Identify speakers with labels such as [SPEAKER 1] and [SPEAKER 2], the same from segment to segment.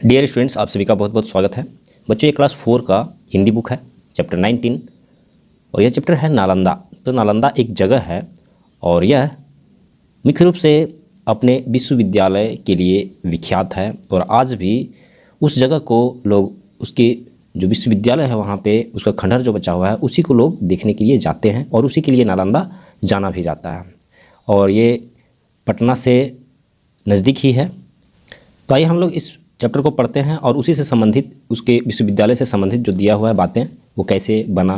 [SPEAKER 1] Dear students, आप सभी का बहुत बहुत स्वागत है। बच्चों, ये क्लास 4 का हिंदी बुक है, चैप्टर 19, और यह चैप्टर है नालंदा। तो नालंदा एक जगह है और यह मुख्य रूप से अपने विश्वविद्यालय के लिए विख्यात है। और आज भी उस जगह को लोग, उसके जो विश्वविद्यालय है वहाँ पे उसका खंडहर जो बचा हुआ है उसी को लोग देखने के लिए जाते हैं और उसी के लिए नालंदा जाना भी जाता है। और ये पटना से नज़दीक ही है। तो आइए हम लोग इस चैप्टर को पढ़ते हैं और उसी से संबंधित, उसके विश्वविद्यालय से संबंधित जो दिया हुआ है बातें, वो कैसे बना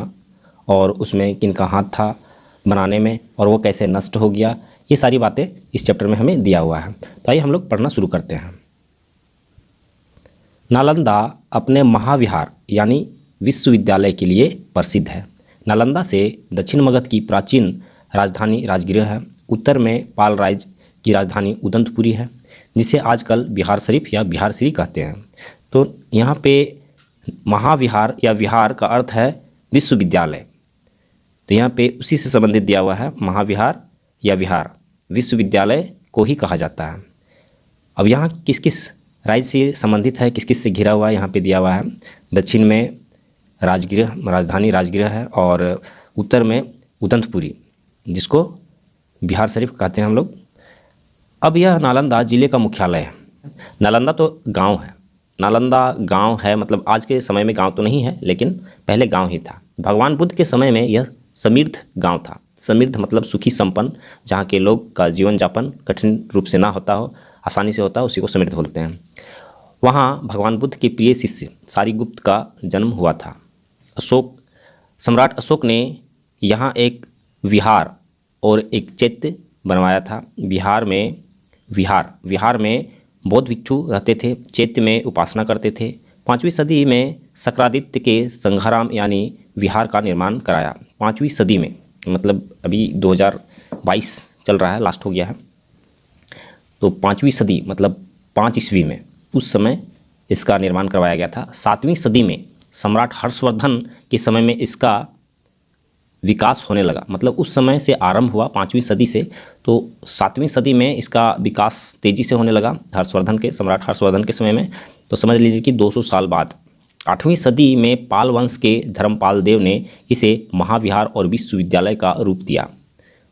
[SPEAKER 1] और उसमें किनका हाथ था बनाने में और वो कैसे नष्ट हो गया, ये सारी बातें इस चैप्टर में हमें दिया हुआ है। तो आइए हम लोग पढ़ना शुरू करते हैं। नालंदा अपने महाविहार यानी विश्वविद्यालय के लिए प्रसिद्ध है। नालंदा से दक्षिण मगध की प्राचीन राजधानी राजगृह है। उत्तर में पाल राज्य की राजधानी उदंतपुरी है, जिसे आजकल बिहार शरीफ या बिहार श्री कहते हैं। तो यहाँ पे महाविहार या विहार का अर्थ है विश्वविद्यालय। तो यहाँ पे उसी से संबंधित दिया हुआ है, महाविहार या विहार विश्वविद्यालय को ही कहा जाता है। अब यहाँ किस किस राज्य से संबंधित है, किस किस से घिरा हुआ है, यहाँ पे दिया हुआ है। दक्षिण में राजगृह, राजधानी राजगृह है, और उत्तर में उदंतपुरी, जिसको बिहार शरीफ कहते हैं हम लोग। अब यह नालंदा ज़िले का मुख्यालय है। नालंदा तो गांव है, नालंदा गांव है, मतलब आज के समय में गांव तो नहीं है, लेकिन पहले गांव ही था। भगवान बुद्ध के समय में यह समृद्ध गांव था। समृद्ध मतलब सुखी संपन्न, जहां के लोग का जीवन यापन कठिन रूप से ना होता हो, आसानी से होता हो, उसी को समृद्ध बोलते हैं। वहाँ भगवान बुद्ध के प्रिय शिष्य सारीगुप्त का जन्म हुआ था। सम्राट अशोक ने यहाँ एक विहार और एक चैत्य बनवाया था। विहार में बौद्ध भिक्षु रहते थे, चैत्य में उपासना करते थे। 5वीं सदी में शक्रादित्य के संघाराम यानी विहार का निर्माण कराया। 5वीं सदी में, मतलब अभी 2022 चल रहा है, लास्ट हो गया है। तो 5वीं सदी मतलब 5 ईस्वी में, उस समय इसका निर्माण करवाया गया था। 7वीं सदी में सम्राट हर्षवर्धन के समय में इसका विकास होने लगा, मतलब उस समय से आरंभ हुआ 5वीं सदी से। तो 7वीं सदी में इसका विकास तेज़ी से होने लगा सम्राट हर्षवर्धन के समय में। तो समझ लीजिए कि 200 साल बाद 8वीं सदी में पाल वंश के धर्मपाल देव ने इसे महाविहार और विश्वविद्यालय का रूप दिया।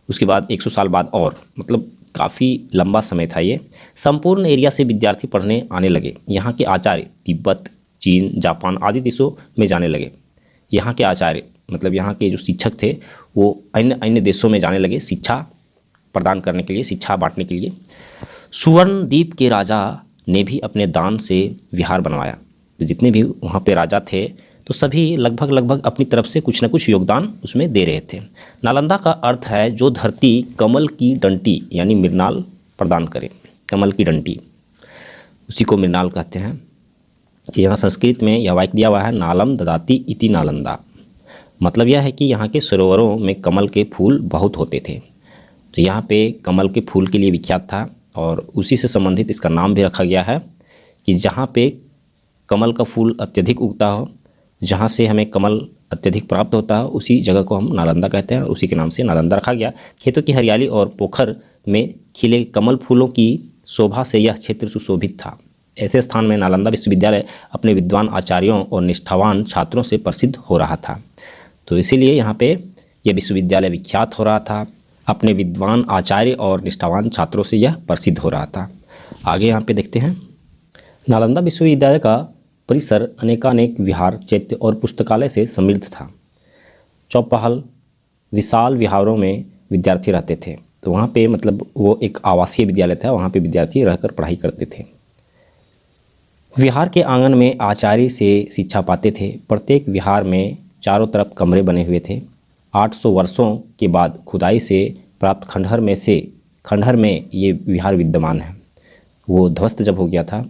[SPEAKER 1] उसके बाद 100 साल बाद, और मतलब काफ़ी लंबा समय था ये। संपूर्ण एरिया से विद्यार्थी पढ़ने आने लगे। यहाँ के आचार्य तिब्बत, चीन, जापान आदि देशों में जाने लगे। यहाँ के आचार्य मतलब यहाँ के जो शिक्षक थे वो अन्य देशों में जाने लगे शिक्षा प्रदान करने के लिए, शिक्षा बांटने के लिए। सुवर्णद्वीप के राजा ने भी अपने दान से विहार बनवाया। तो जितने भी वहाँ पे राजा थे तो सभी लगभग अपनी तरफ से कुछ न कुछ योगदान उसमें दे रहे थे। नालंदा का अर्थ है जो धरती कमल की डंटी यानी मृणाल प्रदान करे। कमल की डंटी, उसी को मृणाल कहते हैं। यहाँ संस्कृत में यह वाक्य दिया हुआ है, नालम ददाति इति नालंदा। मतलब यह है कि यहाँ के सरोवरों में कमल के फूल बहुत होते थे। तो यहाँ पे कमल के फूल के लिए विख्यात था, और उसी से संबंधित इसका नाम भी रखा गया है कि जहाँ पे कमल का फूल अत्यधिक उगता हो, जहाँ से हमें कमल अत्यधिक प्राप्त होता है, उसी जगह को हम नालंदा कहते हैं, और उसी के नाम से नालंदा रखा गया। खेतों की हरियाली और पोखर में खिले कमल फूलों की शोभा से यह क्षेत्र सुशोभित था। ऐसे स्थान में नालंदा विश्वविद्यालय अपने विद्वान आचार्यों और निष्ठावान छात्रों से प्रसिद्ध हो रहा था। तो इसीलिए यहाँ पे यह विश्वविद्यालय विख्यात हो रहा था, अपने विद्वान आचार्य और निष्ठावान छात्रों से यह प्रसिद्ध हो रहा था। आगे यहाँ पे देखते हैं, नालंदा विश्वविद्यालय का परिसर अनेकानेक विहार, चैत्य और पुस्तकालय से समृद्ध था। चौपहल विशाल विहारों में विद्यार्थी रहते थे। तो वहाँ पे मतलब वो एक आवासीय विद्यालय था, वहाँ पे विद्यार्थी रहकर पढ़ाई करते थे। विहार के आंगन में आचार्य से शिक्षा पाते थे। प्रत्येक विहार में चारों तरफ कमरे बने हुए थे। 800 वर्षों के बाद खुदाई से प्राप्त खंडहर में ये विहार विद्यमान है। वो ध्वस्त जब हो गया था,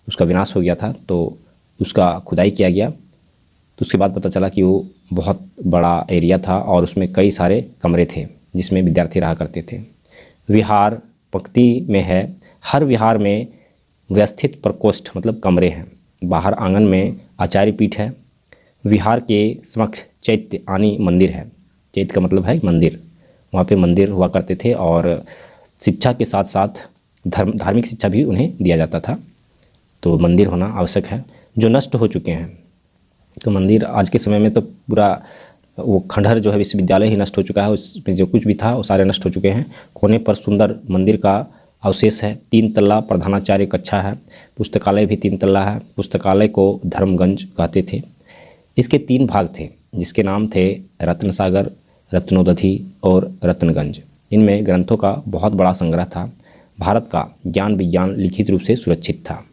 [SPEAKER 1] उसका विनाश हो गया था, तो उसका खुदाई किया गया। तो उसके बाद पता चला कि वो बहुत बड़ा एरिया था और उसमें कई सारे कमरे थे जिसमें विद्यार्थी रहा करते थे। विहार पंक्ति में है। हर विहार में व्यवस्थित प्रकोष्ठ मतलब कमरे हैं। बाहर आंगन में आचार्य पीठ है। विहार के समक्ष चैत्य यानी मंदिर है। चैत्य का मतलब है मंदिर। वहाँ पे मंदिर हुआ करते थे, और शिक्षा के साथ साथ धार्मिक शिक्षा भी उन्हें दिया जाता था। तो मंदिर होना आवश्यक है। जो नष्ट हो चुके हैं, तो मंदिर आज के समय में तो पूरा वो खंडहर जो है विश्वविद्यालय ही नष्ट हो चुका है, उसमें जो कुछ भी था वो सारे नष्ट हो चुके हैं। कोने पर सुंदर मंदिर का अवशेष है। 3 तल्ला प्रधानाचार्य कक्षा है। पुस्तकालय भी 3 तल्ला है। पुस्तकालय को धर्मगंज कहते थे। इसके 3 भाग थे जिसके नाम थे रत्न सागर, रत्नोदधि और रत्नगंज। इनमें ग्रंथों का बहुत बड़ा संग्रह था। भारत का ज्ञान विज्ञान लिखित रूप से सुरक्षित था।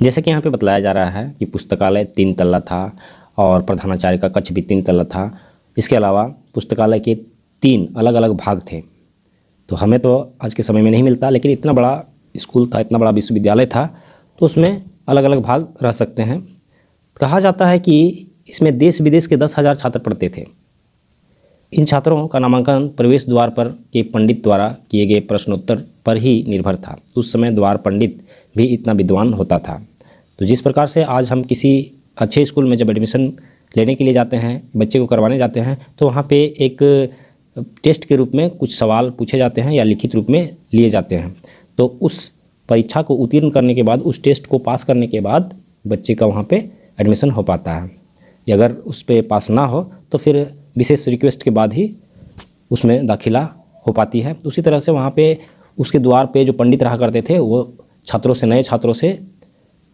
[SPEAKER 1] जैसे कि यहाँ पे बतलाया जा रहा है कि पुस्तकालय 3 तल्ला था और प्रधानाचार्य का कक्ष भी 3 तल्ला था। इसके अलावा पुस्तकालय के 3 अलग अलग भाग थे। तो हमें तो आज के समय में नहीं मिलता, लेकिन इतना बड़ा स्कूल था, इतना बड़ा विश्वविद्यालय था, तो उसमें अलग अलग भाग रह सकते हैं। कहा जाता है कि इसमें देश विदेश के 10,000 छात्र पढ़ते थे। इन छात्रों का नामांकन प्रवेश द्वार पर के पंडित द्वारा किए गए प्रश्नोत्तर पर ही निर्भर था। उस समय द्वार पंडित भी इतना विद्वान होता था। तो जिस प्रकार से आज हम किसी अच्छे स्कूल में जब एडमिशन लेने के लिए जाते हैं, बच्चे को करवाने जाते हैं, तो वहाँ पे एक टेस्ट के रूप में कुछ सवाल पूछे जाते हैं या लिखित रूप में लिए जाते हैं। तो उस परीक्षा को उत्तीर्ण करने के बाद, उस टेस्ट को पास करने के बाद बच्चे का वहाँ पे एडमिशन हो पाता है। अगर उस पर पास ना हो तो फिर विशेष रिक्वेस्ट के बाद ही उसमें दाखिला हो पाती है। उसी तरह से वहाँ पे उसके द्वार पे जो पंडित रहा करते थे, वो छात्रों से, नए छात्रों से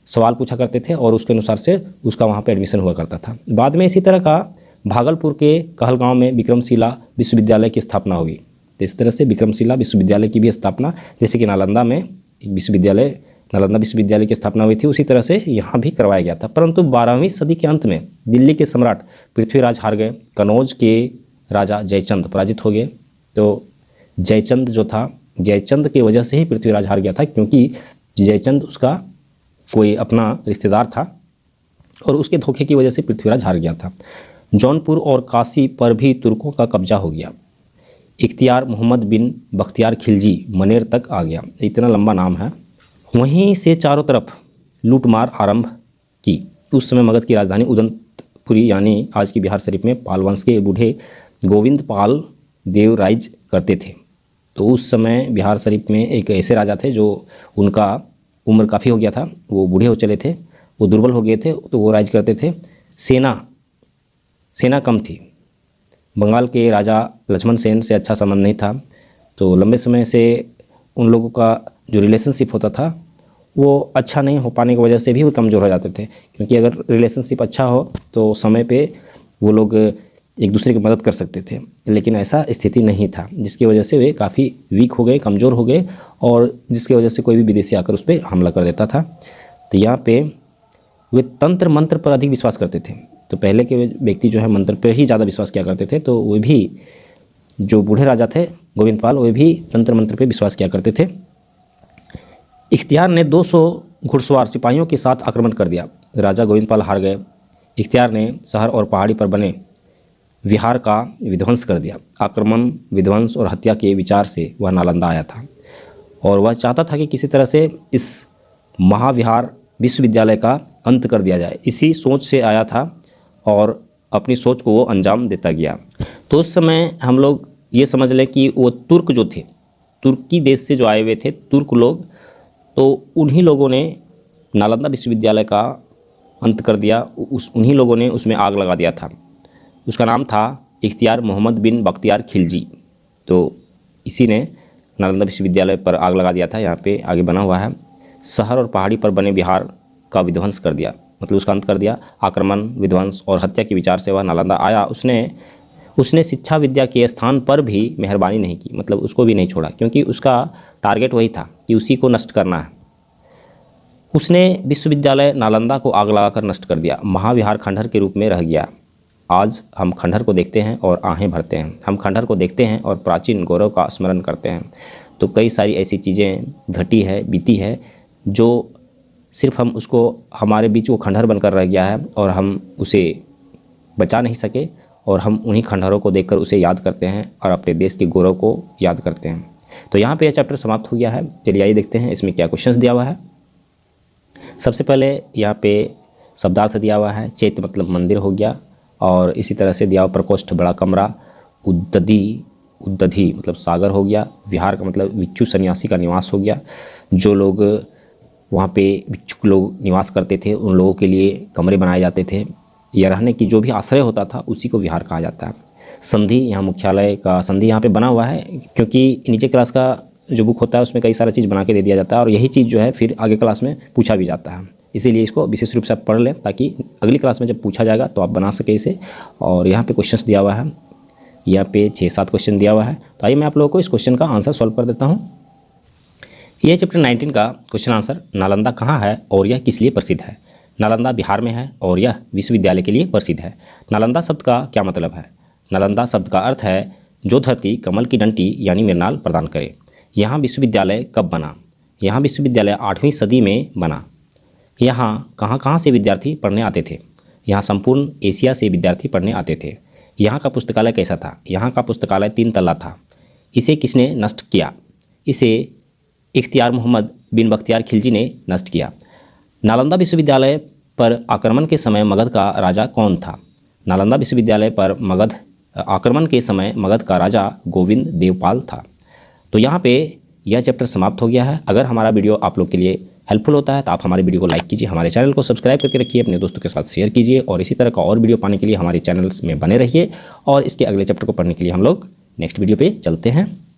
[SPEAKER 1] सवाल पूछा करते थे और उसके अनुसार से उसका वहाँ पे एडमिशन हुआ करता था। बाद में इसी तरह का भागलपुर के कहलगांव में विक्रमशिला विश्वविद्यालय की स्थापना हुई। तो इस तरह से विक्रमशिला विश्वविद्यालय की भी स्थापना, जैसे कि नालंदा में विश्वविद्यालय, नालंदा विश्वविद्यालय की स्थापना हुई थी, उसी तरह से यहाँ भी करवाया गया था। परंतु 12वीं सदी के अंत में दिल्ली के सम्राट पृथ्वीराज हार गए। कनौज के राजा जयचंद पराजित हो गए। तो जयचंद जो था, जयचंद की वजह से ही पृथ्वीराज हार गया था, क्योंकि जयचंद उसका कोई अपना रिश्तेदार था और उसके धोखे की वजह से पृथ्वीराज हार गया था। जौनपुर और काशी पर भी तुर्कों का कब्जा हो गया। इख्तियार मोहम्मद बिन बख्तियार खिलजी मनेर तक आ गया। इतना लंबा नाम है। वहीं से चारों तरफ लूटमार आरंभ की। उस समय मगध की राजधानी उदंतपुरी यानी आज की बिहार शरीफ में पाल वंश के बूढ़े गोविंद पाल देव राज करते थे। तो उस समय बिहार शरीफ में एक ऐसे राजा थे जो उनका उम्र काफ़ी हो गया था, वो बूढ़े हो चले थे, वो दुर्बल हो गए थे, तो वो राज करते थे। सेना कम थी। बंगाल के राजा लक्ष्मण सेन से अच्छा संबंध नहीं था, तो लंबे समय से उन लोगों का जो रिलेशनशिप होता था वो अच्छा नहीं हो पाने की वजह से भी वो कमज़ोर हो जाते थे। क्योंकि अगर रिलेशनशिप अच्छा हो तो समय पे वो लोग एक दूसरे की मदद कर सकते थे, लेकिन ऐसा स्थिति नहीं था, जिसकी वजह से वे काफ़ी वीक हो गए, कमज़ोर हो गए, और जिसकी वजह से कोई भी विदेशी आकर उस पर हमला कर देता था। तो यहाँ पे वे तंत्र मंत्र पर अधिक विश्वास करते थे। तो पहले के व्यक्ति जो है मंत्र पर ही ज़्यादा विश्वास किया करते थे। तो वे भी, जो बूढ़े राजा थे गोविंद पाल, वे भी तंत्र मंत्र पर विश्वास किया करते थे। इख्तियार ने 200 घुड़सवार सिपाहियों के साथ आक्रमण कर दिया। राजा गोविंद पाल हार गए। इख्तियार ने शहर और पहाड़ी पर बने विहार का विध्वंस कर दिया। आक्रमण, विध्वंस और हत्या के विचार से वह नालंदा आया था और वह चाहता था कि किसी तरह से इस महाविहार विश्वविद्यालय का अंत कर दिया जाए। इसी सोच से आया था और अपनी सोच को वो अंजाम देता गया। तो उस समय हम लोग ये समझ लें कि वो तुर्क जो थे, तुर्की देश से जो आए हुए थे तुर्क लोग, तो उन्हीं लोगों ने नालंदा विश्वविद्यालय का अंत कर दिया। उन्हीं लोगों ने उसमें आग लगा दिया था। उसका नाम था इख्तियार मोहम्मद बिन बख्तियार खिलजी। तो इसी ने नालंदा विश्वविद्यालय पर आग लगा दिया था। यहाँ पे आगे बना हुआ है, शहर और पहाड़ी पर बने विहार का विध्वंस कर दिया, मतलब उसका अंत कर दिया। आक्रमण, विध्वंस और हत्या के विचार से वह नालंदा आया। उसने शिक्षा विद्या के स्थान पर भी मेहरबानी नहीं की, मतलब उसको भी नहीं छोड़ा, क्योंकि उसका टारगेट वही था कि उसी को नष्ट करना है। उसने विश्वविद्यालय नालंदा को आग लगाकर नष्ट कर दिया। महाविहार खंडहर के रूप में रह गया। आज हम खंडहर को देखते हैं और आहें भरते हैं। हम खंडहर को देखते हैं और प्राचीन गौरव का स्मरण करते हैं। तो कई सारी ऐसी चीज़ें घटी है, बीती है, जो सिर्फ हम उसको, हमारे बीच वो खंडहर बनकर रह गया है और हम उसे बचा नहीं सके, और हम उन्हीं खंडहरों को देखकर उसे याद करते हैं और अपने देश के गौरव को याद करते हैं। तो यहाँ पे यह चैप्टर समाप्त हो गया है। चलिए आइए देखते हैं इसमें क्या क्वेश्चंस दिया हुआ है। सबसे पहले यहाँ पे शब्दार्थ दिया हुआ है। चैत्य मतलब मंदिर हो गया, और इसी तरह से दिया हुआ प्रकोष्ठ बड़ा कमरा, उद्दधि उद्दधि मतलब सागर हो गया, विहार का मतलब भिक्षु सन्यासी का निवास हो गया। जो लोग वहाँ पे भिक्षुक लोग निवास करते थे उन लोगों के लिए कमरे बनाए जाते थे, या रहने की जो भी आश्रय होता था उसी को विहार कहा जाता है। संधि, यहाँ मुख्यालय का संधि यहाँ पे बना हुआ है, क्योंकि नीचे क्लास का जो बुक होता है उसमें कई सारा चीज़ बना के दे दिया जाता है और यही चीज़ जो है फिर आगे क्लास में पूछा भी जाता है। इसीलिए इसको विशेष रूप से आप पढ़ लें ताकि अगली क्लास में जब पूछा जाएगा तो आप बना सके इसे। और यहाँ पे क्वेश्चंस दिया हुआ है, यहाँ पे 6-7 क्वेश्चन दिया हुआ है। तो आइए मैं आप लोगों को इस क्वेश्चन का आंसर सॉल्व कर देता हूँ। यह चैप्टर 19 का क्वेश्चन आंसर, नालंदा कहाँ है और यह किस लिए प्रसिद्ध है। नालंदा बिहार में है और यह विश्वविद्यालय के लिए प्रसिद्ध है। नालंदा शब्द का क्या मतलब है। नालंदा शब्द का अर्थ है जो धरती कमल की डंटी यानी मृणाल प्रदान करे। यहाँ विश्वविद्यालय कब बना। यहाँ विश्वविद्यालय 8वीं सदी में बना। यहाँ कहाँ से विद्यार्थी पढ़ने आते थे। यहाँ संपूर्ण एशिया से विद्यार्थी पढ़ने आते थे। यहाँ का पुस्तकालय कैसा था। यहाँ का पुस्तकालय 3 तल्ला था। इसे किसने नष्ट किया। इसे इख्तियार मोहम्मद बिन बख्तियार खिलजी ने नष्ट किया। नालंदा विश्वविद्यालय पर आक्रमण के समय मगध का राजा कौन था। नालंदा विश्वविद्यालय पर मगध आक्रमण के समय मगध का राजा गोविंद देवपाल था। तो यहाँ पे यह चैप्टर समाप्त हो गया है। अगर हमारा वीडियो आप लोग के लिए हेल्पफुल होता है तो आप हमारे वीडियो को लाइक कीजिए, हमारे चैनल को सब्सक्राइब करके रखिए, अपने दोस्तों के साथ शेयर कीजिए और इसी तरह का और वीडियो पाने के लिए हमारे चैनल्स में बने रहिए। और इसके अगले चैप्टर को पढ़ने के लिए हम लोग नेक्स्ट वीडियो पे चलते हैं।